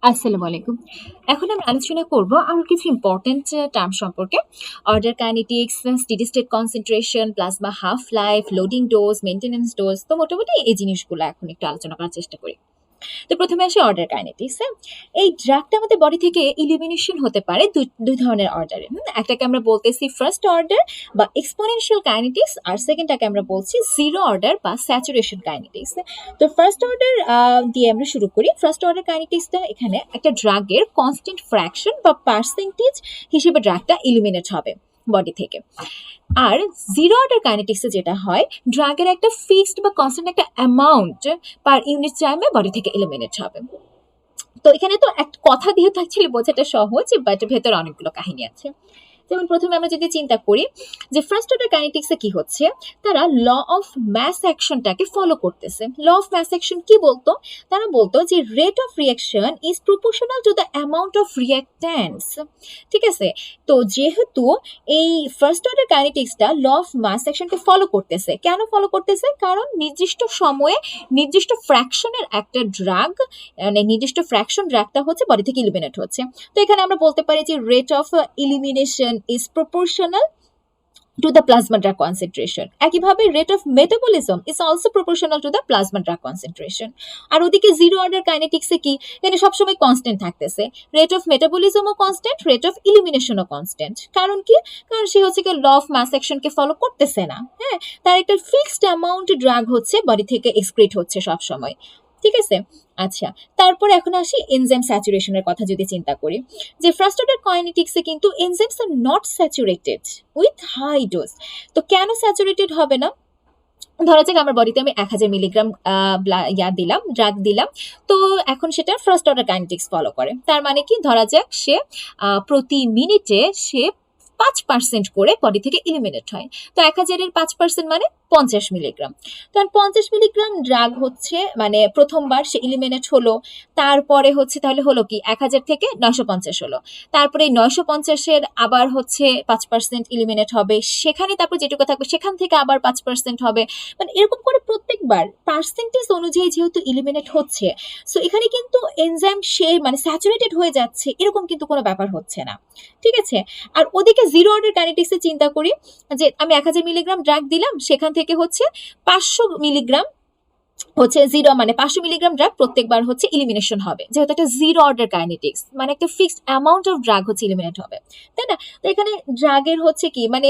আসসালামু আলাইকুম। এখন আমরা আলোচনা করব আরো কিছু ইম্পর্টেন্ট টার্ম সম্পর্কে। Order kinetics, steady state concentration, plasma half life, loading dose, maintenance dose. তো মোটামুটি এই জিনিসগুলো এখন একটু আলোচনা করার চেষ্টা করি। তো প্রথমে আসি অর্ডার কাইনেটিক্স। এই ড্রাগটা আমাদের বডি থেকে ইলিমিনেশন হতে পারে দুই ধরনের অর্ডারে। একটাকে আমরা বলতেছি ফার্স্ট অর্ডার বা এক্সপোনেনশিয়াল কাইনেটিক্স, আর সেকেন্ডটাকে আমরা বলছি জিরো অর্ডার বা স্যাচুরেশন কাইনেটিক্স। তো ফার্স্ট অর্ডার দিয়ে আমরা শুরু করি। ফার্স্ট অর্ডার কাইনেটিক্সটা এখানে একটা ড্রাগের কনস্ট্যান্ট ফ্র্যাকশন বা পার্সেন্টেজ হিসেবে ড্রাগটা ইলিমিনেট হবে বডি থেকে। আর জিরো অর্ডার কাইনেটিক্সে যেটা হয়, ড্রাগের একটা ফিক্সড বা কনস্ট্যান্ট একটা অ্যামাউন্ট পার ইউনিট টাইমে বডি থেকে এলিমিনেট হবে। তো এখানে তো একটা কথা দিয়ে তো অ্যাকচুয়ালি বোঝাটা সহজ, বাট ভেতরে অনেকগুলো কাহিনী আছে। যেমন প্রথমে আমরা যদি চিন্তা করি যে ফার্স্ট অর্ডার কাইনেটিক্সে কি হচ্ছে, তারা ল অফ ম্যাস অ্যাকশনটাকে ফলো করতেছে। ল অফ ম্যাস অ্যাকশন কি বলতো? তারা বলতো যে rate of reaction is proportional to the amount of reactants. ঠিক আছে? তো যেহেতু এই ফার্স্ট অর্ডার কাইনেটিক্সটা ল অফ ম্যাস অ্যাকশনকে ফলো করতেছে, কেন ফলো করতেছে? কারণ নির্দিষ্ট সময়ে নির্দিষ্ট ফ্র্যাকশনের একটা ড্রাগ, মানে নির্দিষ্ট ফ্র্যাকশন ড্রাগটা হচ্ছে বডি থেকে ইলিমিনেট হচ্ছে। তো এখানে আমরা বলতে পারি যে rate of elimination is proportional to the plasma drug concentration. একইভাবে rate of metabolism is also proportional to the plasma drug concentration. আর ওদিকে জিরো অর্ডার কাইনেটিক্সে কি, এখানে সবসময় কনস্ট্যান্ট থাকতেছে। রেট অফ মেটাবলিজমও কনস্ট্যান্ট, রেট অফ ইলিমিনেশনও কনস্ট্যান্ট। কারণ কি? কারণ সে হচ্ছে কি ল অফ মাস অ্যাকশনকে ফলো করতেছে না। হ্যাঁ, তার একটা ফিক্সড অ্যামাউন্ট ড্রাগ হচ্ছে বডি থেকে এক্সক্রিট হচ্ছে সবসময়। ঠিক আছে? আচ্ছা, তারপর এখন আসি এনজাইম স্যাচুরেশনের কথা যদি চিন্তা করি, যে ফার্স্ট অর্ডার কাইনেটিক্সে কিন্তু enzymes are not saturated with high dose. তো কেন স্যাচুরেটেড হবে না? ধরা যাক আমার বডিতে আমি 1000 মিলিগ্রাম ড্রাগ দিলাম। তো এখন সেটা ফার্স্ট অর্ডার কাইনেটিক্স ফলো করে। তার মানে কি, ধরা যাক সে প্রতি মিনিটে সে 5% করে বডি থেকে ইলিমিনেট হয়। তো 1000-এর 5% মানে 50 মিলিগ্রাম। তখন 50 মিলিগ্রাম ড্রাগ হচ্ছে মানে প্রথমবার সে ইলিমিনেট হলো। তারপরে হচ্ছে তাহলে হলো কি 1000 থেকে 950 হলো। তারপরে এই 950-এর আবার হচ্ছে 5% ইলিমিনেট হবে। সেখানে তারপর যেটুকু থাকবে সেখান থেকে আবার 5% হবে। মানে এরকম করে প্রত্যেকবার পার্সেন্টেজ অনুযায়ী যেহেতু ইলিমিনেট হচ্ছে, সো এখানে কিন্তু এনজাইম সে মানে স্যাচুরেটেড হয়ে যাচ্ছে এরকম কিন্তু কোনো ব্যাপার হচ্ছে না। ঠিক আছে? আর ওদিকে জিরো অর্ডার কাইনেটিক্সে চিন্তা করি, যে আমি 1000 মিলিগ্রাম ড্রাগ দিলাম, সেখান থেকে হচ্ছে 500 মিলিগ্রাম হচ্ছে জিরো, মানে 500 মিলিগ্রাম ড্রাগ প্রত্যেকবার হচ্ছে ইলিমিনেশন হবে, যেহেতু একটা জিরো অর্ডার কাইনেটিক্স, মানে একটা ফিক্সড অ্যামাউন্ট অফ ড্রাগ হচ্ছে ইলিমিনেট হবে, তাই না? তো এখানে ড্রাগের হচ্ছে কি, মানে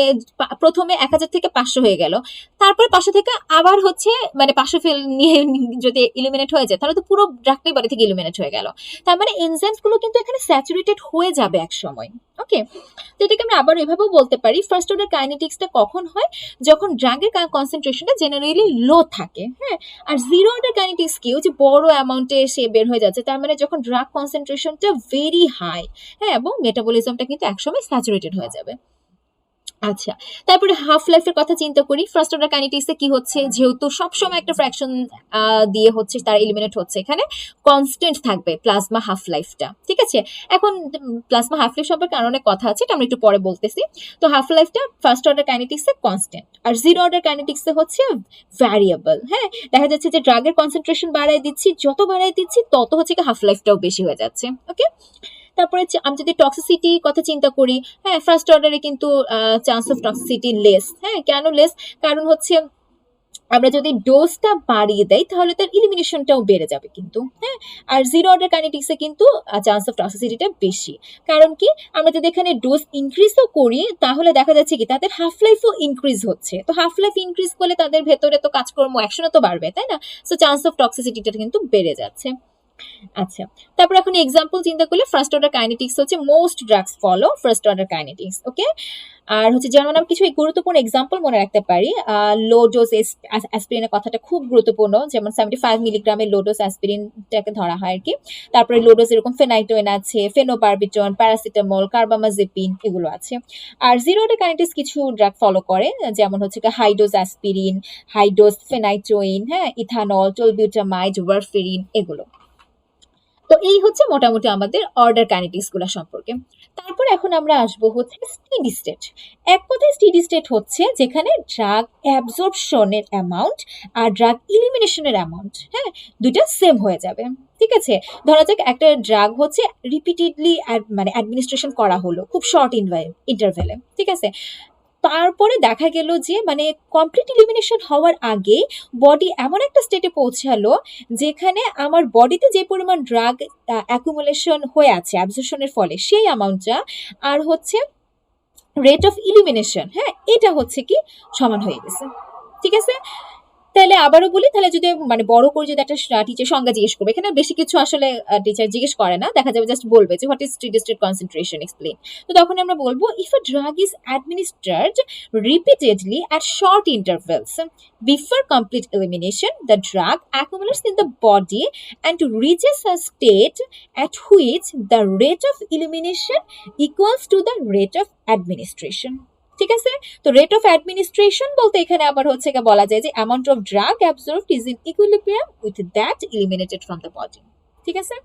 প্রথমে 1000 থেকে 500 হয়ে গেল, তারপর 500 থেকে আবার হচ্ছে মানে 500 ফেল নিয়ে যদি ইলিমিনেট হয়ে যায়, তাহলে তো পুরো ড্রাগটাই বডি থেকে ইলিমিনেট হয়ে গেল। তার মানে এনজাইমস গুলো কিন্তু এখানে স্যাচুরেটেড হয়ে যাবে এক সময়। ওকে, তো এটাকে আমরা আবার এভাবেও বলতে পারি, ফার্স্ট অর্ডার কাইনেটিক্সটা কখন হয়? যখন ড্রাগের কনসেন্ট্রেশনটা জেনারেলি লো থাকে। হ্যাঁ, আর জিরো অর্ডার কাইনেটিক্স কি, যে বড় অ্যামাউন্টে সে বের হয়ে যাচ্ছে, তার মানে যখন ড্রাগ কনসেন্ট্রেশনটা ভেরি হাই, হ্যাঁ, এবং মেটাবলিজমটা কিন্তু একসময় স্যাচুরেটেড হয়ে যাবে। আচ্ছা, তারপরে হাফ লাইফের কথা চিন্তা করি। ফার্স্ট অর্ডার কাইনেটিক্সে কি হচ্ছে, যেহেতু সবসময় একটা ফ্র্যাকশন দিয়ে হচ্ছে তার এলিমিনেট হচ্ছে, এখানে কনস্ট্যান্ট থাকবে প্লাজমা হাফ লাইফটা। ঠিক আছে? এখন প্লাজমা হাফ লাইফ সম্পর্কে আরো অনেক কথা আছে, এটা আমরা একটু পরে বলতেছি। তো হাফ লাইফটা ফার্স্ট অর্ডার কাইনেটিক্সে কনস্ট্যান্ট, আর জিরো অর্ডার কাইনেটিক্সে হচ্ছে ভ্যারিয়েবল। হ্যাঁ, দেখা যাচ্ছে যে ড্রাগের কনসেন্ট্রেশন বাড়াই দিচ্ছি, যত বাড়াই দিচ্ছি তত হচ্ছে কি হাফ লাইফটাও বেশি হয়ে যাচ্ছে। ওকে, তারপরে আমি যদি টক্সিসিটি কথা চিন্তা করি, হ্যাঁ, ফার্স্ট অর্ডারে কিন্তু চান্স অফ টক্সিসিটি লেস। হ্যাঁ, কেন লেস? কারণ হচ্ছে আমরা যদি ডোজটা বাড়িয়ে দেই তাহলে তার ইলিমিনেশনটাও বেড়ে যাবে কিন্তু। হ্যাঁ, আর জিরো অর্ডার কাইনেটিক্সে কিন্তু চান্স অফ টক্সিসিটিটা বেশি। কারণ কি, আমরা যদি এখানে ডোজ ইনক্রিজও করি তাহলে দেখা যাচ্ছে কি তাদের হাফ লাইফও ইনক্রিজ হচ্ছে। তো হাফ লাইফ ইনক্রিজ করলে তাদের ভেতরে তো কাজকর্ম অ্যাকশনও তো বাড়বে, তাই না? সো চান্স অফ টক্সিসিটিটা কিন্তু বেড়ে যাচ্ছে। আচ্ছা, তারপর এখন এক্সাম্পল চিন্তা করলে, ফার্স্ট অর্ডার কাইনেটিক্স হচ্ছে most drugs follow first order kinetics. Okay, আর হচ্ছে যেমন আমরা কিছু গুরুত্বপূর্ণ এক্সাম্পল মনে রাখতে পারি। লো ডোজ অ্যাসপিরিনের কথাটা খুব গুরুত্বপূর্ণ, যেমন 75 মিলিগ্রামের লো ডোজ অ্যাসপিরিনটাকে ধরা হয় আর কি। তারপরে লো ডোজ এরকম ফেনাইটোয়েন আছে, ফেনোবারবিটন, প্যারাসিটামল, কার্বামাজেপিন, এগুলো আছে। আর জিরো অর্ডার কাইনেটিক্স কিছু ড্রাগ ফলো করে, যেমন হচ্ছে high dose aspirin, high dose phenytoin, হ্যাঁ, ইথানল, টোলবিউটামাইড, ওয়ারফেরিন, এগুলো। তো এই হচ্ছে মোটামুটি আমাদের অর্ডার কাইনেটিক্স গুলো সম্পর্কে। তারপর এখন আমরা আসবো হচ্ছে স্টেডি স্টেট। এক কথায় স্টেডি স্টেট হচ্ছে যেখানে ড্রাগ অ্যাবজর্পশনের অ্যামাউন্ট আর ড্রাগ ইলিমিনেশনের অ্যামাউন্ট, হ্যাঁ, দুইটা সেম হয়ে যাবে। ঠিক আছে? ধরা যাক একটা ড্রাগ হচ্ছে রিপিটেডলি মানে অ্যাডমিনিস্ট্রেশন করা হলো খুব শর্ট ইন্টারভেলে, ঠিক আছে? তারপরে দেখা গেল যে মানে কমপ্লিট ইলিমিনেশন হওয়ার আগে বডি এমন একটা স্টেটে পৌঁছালো যেখানে আমার বডিতে যে পরিমাণ ড্রাগ অ্যাকুমুলেশন হয়ে আছে অ্যাবজর্পশনের ফলে সেই অ্যামাউন্টটা আর হচ্ছে রেট অফ ইলিমিনেশন, হ্যাঁ, এটা হচ্ছে কি সমান হয়ে গেছে, ঠিক আছে? তাহলে আবারও বলি, তাহলে যদি মানে বড় করে যদি একটা টিচার সংজ্ঞা জিজ্ঞেস করবে, এখানে বেশি কিছু আসলে টিচার জিজ্ঞেস করে না, দেখা যাবে জাস্ট বলবে যে what is steady state concentration explain. তো তখন আমরা বলবো if a drug is administered repeatedly at short intervals before complete elimination the drug accumulates in the body and reaches a state at which the rate of elimination equals to the rate of administration, ঠিক আছে? তো rate of administration বলতে এখানে আবার হচ্ছে বলা যায় যে amount of drug absorbed is in equilibrium with that eliminated from the body, ঠিক আছে?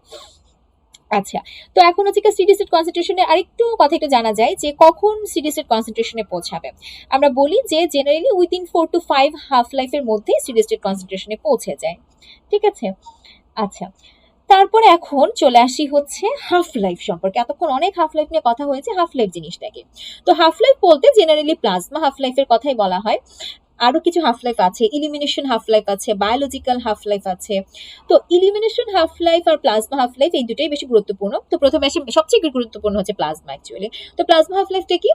আচ্ছা, তো এখন হচ্ছে স্টেডি স্টেট কনসেন্ট্রেশনে আরেকটু কথা একটু জানা যায় যে কখন স্টেডি স্টেট কনসেন্ট্রেশনে পৌঁছাবে। আমরা বলি যে জেনারেলি উইদিন 4 to 5 হাফ লাইফের মধ্যে স্টেডি স্টেট কনসেন্ট্রেশনে পৌঁছে যায়, ঠিক আছে? আচ্ছা, তারপরে এখন চলে আসি হচ্ছে হাফ লাইফ সম্পর্কে। এতক্ষণ অনেক হাফ লাইফ নিয়ে কথা হয়েছে, হাফ লাইফ জিনিসটাকে। তো হাফ লাইফ বলতে জেনারেলি প্লাজমা হাফ লাইফের কথাই বলা হয়। আরো কিছু হাফ লাইফ আছে, ইলিমিনেশন হাফ লাইফ আছে, বায়োলজিক্যাল হাফ লাইফ আছে। তো ইলিমিনেশন হাফ লাইফ আর প্লাজমা হাফ লাইফ এই দুটোই বেশি গুরুত্বপূর্ণ। তো প্রথমে আসে সবচেয়ে গুরুত্বপূর্ণ হচ্ছে প্লাজমা অ্যাকচুয়ালি। তো প্লাজমা হাফ লাইফটা কি,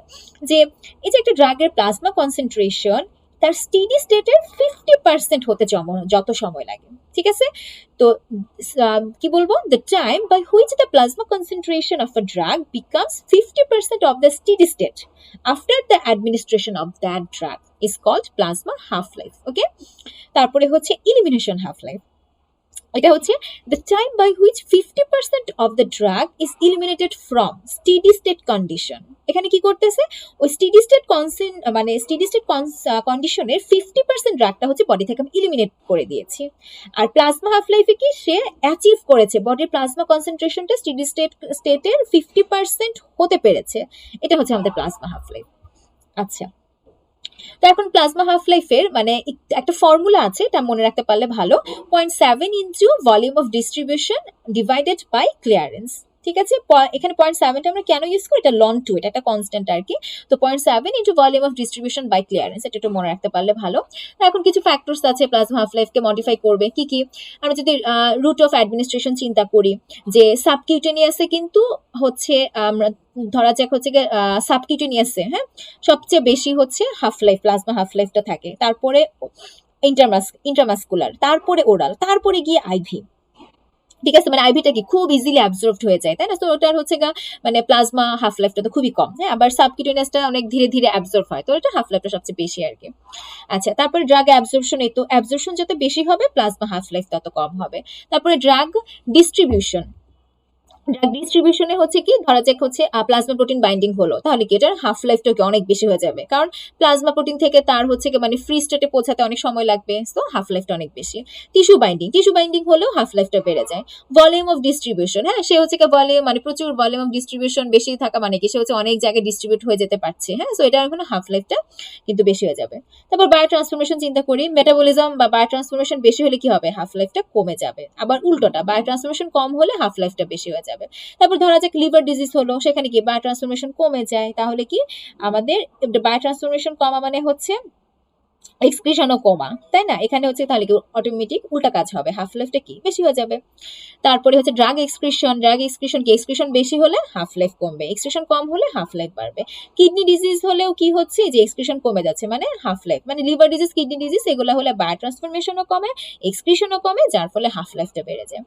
যে এই যে একটা ড্রাগের প্লাজমা কনসেন্ট্রেশন তার স্টেডি স্টেটের 50% হতে যত সময় লাগে, ঠিক আছে? তো কি বলবো, the time by which the plasma concentration of a drug becomes 50% of the steady state after the administration of that drug is called plasma half life, okay? তারপরে হচ্ছে ইলিমিনেশন হাফ লাইফ, এটা হচ্ছে the time by which 50% of the drug is eliminated from steady state condition। এখানে কি করতেছে, ওই steady state মানে steady state কন্ডিশনের 50% ড্রাগটা হচ্ছে বডি থেকে আমি ইলিমিনেট করে দিয়েছি। আর প্লাজমা হাফ লাইফে কি সে অ্যাচিভ করেছে বডির প্লাজমা কনসেন্ট্রেশনটা স্টেডি স্টেটের 50% হতে পেরেছে, এটা হচ্ছে আমাদের প্লাজমা হাফ লাইফ। আচ্ছা, তো এখন প্লাজমা হাফ লাইফের মানে একটা ফর্মুলা আছে, এটা মনে রাখতে পারলে ভালো, 0.7 into volume of distribution divided by clearance, ঠিক আছে? এখানে 0.7টা আমরা কেন ইউজ করি, এটা লন টু, এটা একটা কনস্ট্যান্ট আর কি। তো 0.7 into volume of distribution by clearance, এটা একটু মনে রাখতে পারলে ভালো। এখন কিছু ফ্যাক্টরস আছে প্লাজমা হাফ লাইফকে মডিফাই করবে, কি কি? আমরা যদি রুট অফ অ্যাডমিনিস্ট্রেশন চিন্তা করি, যে সাবকিউটেনিয়াসে কিন্তু হচ্ছে আমরা ধরা যাক হচ্ছে সাবকিউটেনিয়াসে, হ্যাঁ, সবচেয়ে বেশি হচ্ছে হাফ লাইফ প্লাজমা হাফ লাইফটা থাকে, তারপরে ইন্ট্রামাসকুলার, তারপরে ওরাল, তারপরে গিয়ে আইভি, ঠিক আছে? মানে আইভিটা কি খুব ইজিলি অ্যাবজর্বড হয়ে যায়, তাই না? তো ওটার হচ্ছে মানে প্লাজমা হাফ লাইফটা তো খুবই কম, হ্যাঁ, আবার সাবকিউটেনিয়াসটা অনেক ধীরে ধীরে অ্যাবজর্ব হয়, তো এটা হাফ লাইফটা সবচেয়ে বেশি আর কি। আচ্ছা, তারপরে ড্রাগ অ্যাবজর্পশন, এই তো অ্যাবজর্পশন যত বেশি হবে প্লাজমা হাফ লাইফ তত কম হবে। তারপরে ড্রাগ ডিস্ট্রিবিউশন, ড্রাগ ডিস্ট্রিবিউশনে হচ্ছে কি, ধরা যাক হচ্ছে প্লাজমা প্রোটিন বাইন্ডিং হলো, তাহলে কি এটার হাফ লাইফটা কি অনেক বেশি হয়ে যাবে, কারণ প্লাজমা প্রোটিন থেকে তার হচ্ছে কি মানে ফ্রি স্টেটে পৌঁছাতে অনেক সময় লাগবে, তো হাফ লাইফটা অনেক বেশি। টিস্যু বাইন্ডিং হলেও হাফ লাইফটা বেড়ে যায়। ভলিউম অফ ডিস্ট্রিবিউশন, হ্যাঁ, সে হচ্ছে কি ভলিউম মানে প্রচুর ভলিউম অফ ডিস্ট্রিবিউশন বেশি থাকা মানে কি সে হচ্ছে অনেক জায়গায় ডিস্ট্রিবিউট হয়ে যেতে পারছে, হ্যাঁ, সো এটা এখন হাফ লাইফটা কিন্তু বেশি হয়ে যাবে। তারপর বায়ো ট্রান্সফরমেশন চিন্তা করি, মেটাবলিজম বা বায়ো ট্রান্সফরমেশন বেশি হলে কি হবে, হাফ লাইফটা কমে যাবে। আবার উল্টোটা, বায়ো ট্রান্সফরমেশন কম হলে হাফ লাইফটা বেশি হয়ে যাবে। তারপর ধরা যাক লিভার ডিজিজ হলো, সেখানে কি বায়ো ট্রান্সফরমেশন কমে যায়, তাহলে কি আমাদের বায়ো ট্রান্সফরমেশন কমা মানে হচ্ছে এক্সক্রিশনও কমা, তাই না? এখানে হচ্ছে তাহলে কি অটোমেটিক উল্টা কাজ হবে, হাফ লাইফটা কি বেশি হয়ে যাবে। তারপরে হচ্ছে ড্রাগ এক্সক্রিশন কি এক্সক্রিশন বেশি হলে হাফ লাইফ কমবে, এক্সক্রিশন কম হলে হাফ লাইফ বাড়বে। কিডনি ডিজিজ হলেও কি হচ্ছে, যে এক্সক্রিশন কমে যাচ্ছে মানে হাফ লাইফ, মানে লিভার ডিজিজ কিডনি ডিজিজ এগুলো হলে বায়ো ট্রান্সফরমেশনও কমে, এক্সক্রিশনও কমে, যার ফলে হাফ লাইফটা বেড়ে যায়।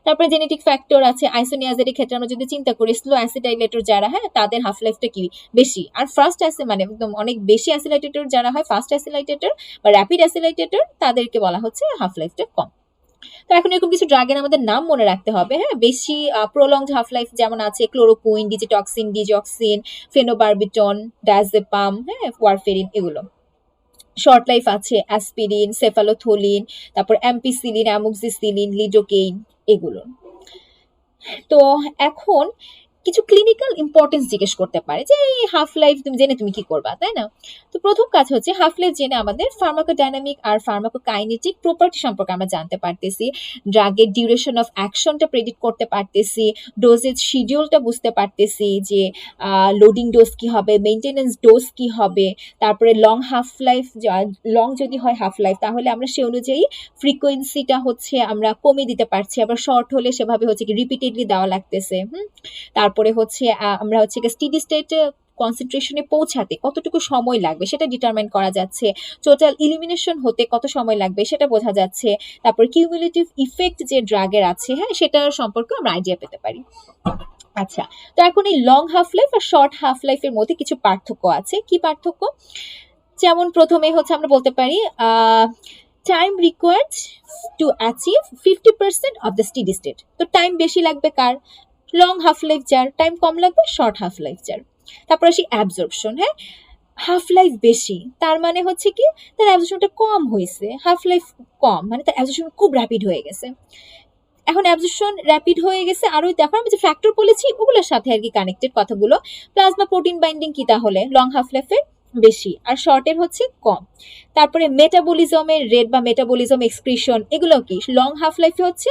তারপরে জেনেটিক ফ্যাক্টর আছে, আইসোনিয়াজের ক্ষেত্রে আমরা যদি চিন্তা করি স্লো অ্যাসিডাইলেটর যারা, হ্যাঁ, তাদের হাফ লাইফটা কি বেশি, আর ফার্স্ট মানে একদম অনেক বেশি অ্যাসিলাইটেটর যারা হয়, ফার্স্ট অ্যাসিলাইটেটর বা র্যাপিড অ্যাসিলাইটেটর, তাদেরকে বলা হচ্ছে হাফ লাইফটা কম। তো এখন এরকম কিছু ড্রাগের আমাদের নাম মনে রাখতে হবে, হ্যাঁ, বেশি প্রলংড হাফ লাইফ যেমন আছে ক্লোরোকুইন, ডিজিটক্সিন, ডিজক্সিন, ফেনোবারবিটন, ডায়াজেপাম, হ্যাঁ, ওয়ারফেরিন, এগুলো। শর্ট লাইফ আছে অ্যাসপিরিন, সেফালোথোলিন, তারপর অ্যাম্পিসিলিন, অ্যামোক্সিসিলিন, লিডোকেইন, এগুলো। তো এখন কিছু ক্লিনিক্যাল ইম্পর্টেন্স জিজ্ঞেস করতে পারে যে হাফ লাইফ তুমি জেনে তুমি কি করবা, তাই না? তো প্রথম কাজ হচ্ছে হাফ লাইফ জেনে আমাদের ফার্মাকোডাইনামিক আর ফার্মাকোকাইনেটিক প্রপার্টি সম্পর্কে আমরা জানতে পারতেছি, ড্রাগের ডিউরেশন অফ অ্যাকশনটা প্রেডিক্ট করতে পারতেছি, ডোজেজ শিডিউলটা বুঝতে পারতেছি যে লোডিং ডোজ কি হবে, মেইনটেনেন্স ডোজ কি হবে, তারপরে লং হাফ লাইফ, লং যদি হয় হাফ লাইফ তাহলে আমরা সে অনুযায়ী ফ্রিকোয়েন্সিটা হচ্ছে আমরা কমিয়ে দিতে পারছি, আবার শর্ট হলে সেভাবে হচ্ছে কি রিপিটেডলি দেওয়া লাগতেছে। তারপরে হচ্ছে আমরা হচ্ছে স্টেডি স্টেট কনসেন্ট্রেশনে পৌঁছাতে কতটুকু সময় লাগবে সেটা ডিটারমাইন করা যাচ্ছে, টোটাল ইলিমিনেশন হতে কত সময় লাগবে সেটা বোঝা যাচ্ছে, তারপর কিউমুলেটিভ ইফেক্ট যে ড্রাগের আছে, হ্যাঁ, সেটার সম্পর্কে আমরা আইডিয়া পেতে পারি। আচ্ছা, তো এখন এই লং হাফ লাইফ আর শর্ট হাফ লাইফের মধ্যে কিছু পার্থক্য আছে। কি পার্থক্য? যেমন প্রথমে হচ্ছে আমরা বলতে পারি time required to achieve 50% of the steady state. তো টাইম বেশি লাগবে কার? লং হাফ লাইফ যার, টাইম কম লাগবে শর্ট হাফ লাইফ যার। তারপর আসি অ্যাবজর্পশন। হ্যাঁ, হাফ লাইফ বেশি তার মানে হচ্ছে কি তার অ্যাবজর্পশনটা কম হয়েছে, হাফ লাইফ কম মানে তার অ্যাবজর্পশন খুব র্যাপিড হয়ে গেছে। এখন অ্যাবজর্পশন র্যাপিড হয়ে গেছে, আরো দেখো আমি যে ফ্যাক্টর বলেছি ওগুলোর সাথে আর কি কানেক্টেড কথাগুলো। প্লাজমা প্রোটিন বাইন্ডিং কি তাহলে লং হাফ লাইফের বেশি আর শর্টের হচ্ছে কম। তারপরে মেটাবলিজমের রেট বা মেটাবলিজম এক্সক্রিশন এগুলো কি লং হাফ লাইফে হচ্ছে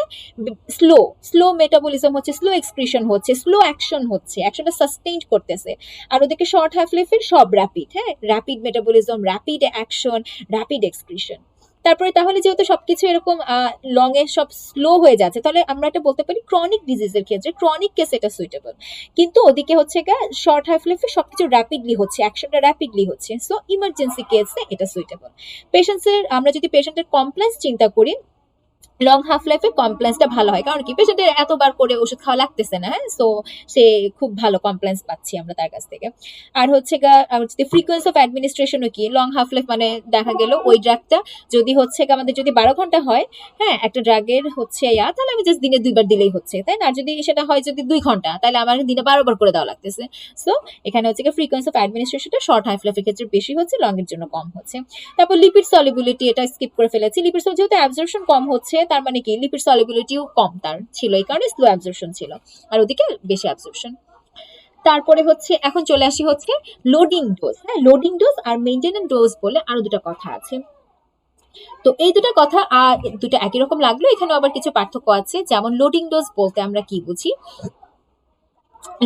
স্লো, স্লো মেটাবলিজম হচ্ছে, স্লো এক্সক্রিশন হচ্ছে, স্লো অ্যাকশন হচ্ছে, অ্যাকশনটা সাস্টেইন করতেছে। আর ওদেরকে শর্ট হাফ লাইফের সব র্যাপিড, হ্যাঁ, rapid metabolism, rapid action, rapid excretion. তারপরে তাহলে যেহেতু সবকিছু এরকম লং এ সব স্লো হয়ে যাচ্ছে তাহলে আমরা এটা বলতে পারি ক্রনিক ডিজিজের ক্ষেত্রে ক্রনিক কেস এটা সুইটেবল, কিন্তু ওদিকে হচ্ছে শর্ট হাফ লাইফে সবকিছু র্যাপিডলি হচ্ছে, অ্যাকশনটা র্যাপিডলি হচ্ছে, সো ইমার্জেন্সি কেসে এটা সুইটেবল। পেশেন্টসের আমরা যদি পেশেন্টের কমপ্লেন্স চিন্তা করি, লং হাফ লাইফে কমপ্লেন্সটা ভালো হয়, কারণ কি পেশেন্টের এতবার করে ওষুধ খাওয়া লাগতেছে না, হ্যাঁ, সো সে খুব ভালো কমপ্লেন্স পাচ্ছি আমরা তার কাছ থেকে। আর হচ্ছে যদি ফ্রিকোয়েন্সি অফ অ্যাডমিনিস্ট্রেশনও কি লং হাফ লাইফ মানে দেখা গেল ওই ড্রাগটা যদি হচ্ছে আমাদের যদি 12 ঘন্টা হয়, হ্যাঁ, একটা ড্রাগের হচ্ছে তাহলে আমি জাস্ট দিনে 2বার দিলেই হচ্ছে, তাই না? আর যদি সেটা হয় যদি 2 ঘন্টা তাহলে আমার দিনে 12বার করে দেওয়া লাগতেছে। সো এখানে হচ্ছে ফ্রিকোয়েন্সি অফ অ্যাডমিনিস্ট্রেশনটা শর্ট হাফ লাইফের ক্ষেত্রে বেশি হচ্ছে, লং এর জন্য কম হচ্ছে। তারপর লিপিড সলিবিলিটি, এটা স্কিপ করে ফেলেছি। লিপিড যেহেতু অ্যাবজর্পশন কম হচ্ছে তার মানে কি লিপিড সলিবিলিটিও কম তার ছিল, এই কারণে স্লো অ্যাবজর্পশন ছিল, আর ওদিকে বেশি অ্যাবজর্পশন। তারপরে হচ্ছে এখন চলে আসি হচ্ছে লোডিং ডোজ। হ্যাঁ, লোডিং ডোজ আর মেইনটেনেন্স ডোজ বলে আরো দুটো কথা আছে। তো এই দুটো কথা দুটো একই রকম লাগলো, এখানে আবার কিছু পার্থক্য আছে। যেমন লোডিং ডোজ বলতে আমরা কি বুঝি?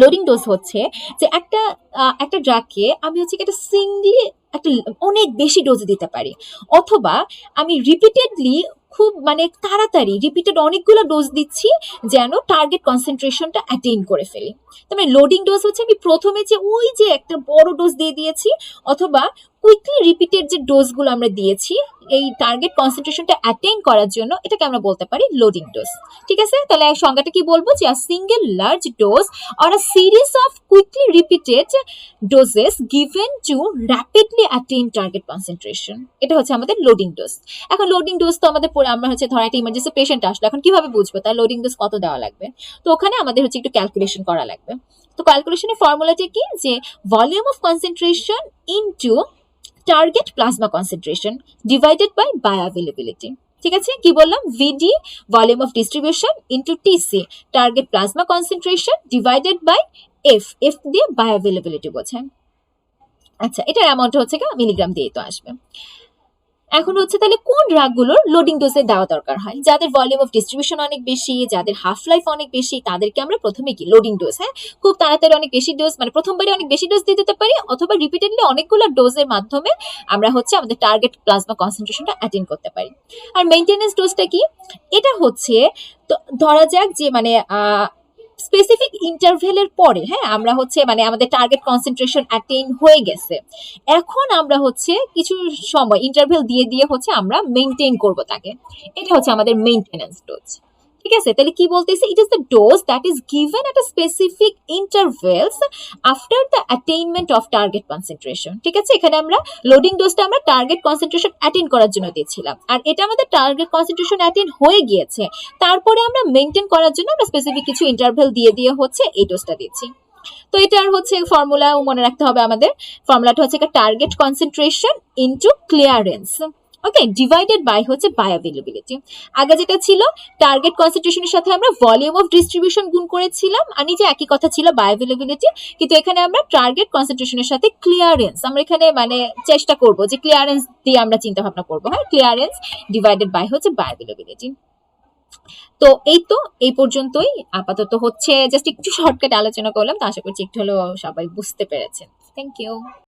লোডিং ডোজ হচ্ছে যে একটা ড্রাগকে আমি হচ্ছে একটা সিঙ্গলি একটা অনেক বেশি ডোজ দিতে পারি, অথবা আমি রিপিটেডলি খুব মানে তাড়াতাড়ি রিপিটেড অনেকগুলো ডোজ দিচ্ছি যেন টার্গেট কনসেন্ট্রেশনটা অ্যাটেইন করে ফেলি। তার মানে লোডিং ডোজ হচ্ছে আমি প্রথমে যে ওই যে একটা বড় ডোজ দিয়ে দিয়েছি, অথবা কুইকলি রিপিটেড যে ডোজগুলো আমরা দিয়েছি এই টার্গেট কনসেন্ট্রেশনটা অ্যাটেইন করার জন্য, এটাকে আমরা বলতে পারি লোডিং ডোজ। ঠিক আছে, তাহলে সংজ্ঞাটা কি বলবো? যে a single large dose or a series of quickly repeated doses given to rapidly attain target concentration, এটা হচ্ছে আমাদের লোডিং ডোজ। এখন লোডিং ডোজ তো আমাদের আমরা হচ্ছে ধর একটা ইমার্জেন্সি পেশেন্ট আসলো, এখন কিভাবে বুঝবো তার লোডিং ডোজ কত দেওয়া লাগবে? তো ওখানে আমাদের হচ্ছে একটু ক্যালকুলেশন করা লাগবে। তো ক্যালকুলেশনের ফর্মুলাটা কি? যে volume of concentration into target plasma concentration divided by bioavailability. ঠিক আছে, কি বললাম? V D volume of distribution into T C target plasma concentration divided by F, F দিয়ে বায়োঅ্যাভেলেবিলিটি বোঝায়। আচ্ছা, এটার অ্যামাউন্ট হচ্ছে মিলিগ্রাম দিয়ে তো আসবে। এখন হচ্ছে তাহলে কোন ড্রাগগুলোর লোডিং ডোজে দেওয়া দরকার হয়? যাদের ভলিউম অফ ডিস্ট্রিবিউশন অনেক বেশি, যাদের হাফ লাইফ অনেক বেশি, তাদেরকে আমরা প্রথমে কি লোডিং ডোজ, হ্যাঁ, খুব তাড়াতাড়ি অনেক বেশি ডোজ মানে প্রথমবারই অনেক বেশি ডোজ দিয়ে দিতে পারি, অথবা রিপিটেডলি অনেকগুলো ডোজের মাধ্যমে আমরা হচ্ছে আমাদের টার্গেট প্লাজমা কনসেন্ট্রেশনটা অ্যাটেইন করতে পারি। আর মেইনটেনেন্স ডোজটা কি? এটা হচ্ছে ধরা যাক যে মানে স্পেসিফিক ইন্টারভেলের পরে, হ্যাঁ, আমরা হচ্ছে মানে আমাদের টার্গেট কনসেন্ট্রেশন অ্যাটেইন হয়ে গেছে, এখন আমরা হচ্ছে কিছু সময় ইন্টারভেল দিয়ে দিয়ে হচ্ছে আমরা মেইনটেইন করব তাকে, এটা হচ্ছে আমাদের মেইনটেনেন্স ডোজ। ঠিক আছে, তাহলে কি বলতেছি? It is the dose that is given at a specific intervals after the attainment of target concentration. ঠিক আছে, এখানে আমরা লোডিং ডোজটা আমরা টার্গেট কনসেন্ট্রেশন অ্যাটেইন করার জন্য দিয়েছিলাম, আর এটা আমাদের টার্গেট কনসেন্ট্রেশন অ্যাটেইন হয়ে গিয়েছে, তারপরে আমরা মেইনটেইন করার জন্য আমরা স্পেসিফিক কিছু ইন্টারভেল দিয়ে দিয়ে হচ্ছে এই ডোজটা দিচ্ছি। তো এটার হচ্ছে ফর্মুলাও মনে রাখতে হবে আমাদের। ফর্মুলাটা হচ্ছে target concentration into clearance, okay, divided by হচ্ছে বায়োঅ্যাভেলেবিলিটি। আগে যেটা ছিল টার্গেট কনসেন্ট্রেশনের সাথে আমরা ভলিউম অফ ডিস্ট্রিবিউশন গুণ করেছিলাম, আর নিচে একই কথা ছিল বায়োঅ্যাভেলেবিলিটি, কিন্তু এখানে আমরা টার্গেট কনসেন্ট্রেশনের সাথে ক্লিয়ারেন্স, আমরা এখানে মানে চেষ্টা করব যে ক্লিয়ারেন্স দিয়ে আমরা চিন্তা ভাবনা করবো। হ্যাঁ, ক্লিয়ারেন্স ডিভাইডেড বাই হচ্ছে বায়োঅ্যাভেলেবিলিটি। তো এই তো, এই পর্যন্তই আপাতত হচ্ছে, জাস্ট একটু শর্টকাট আলোচনা করলাম, তো আশা করছি একটু হলেও সবাই বুঝতে পেরেছেন। Thank you.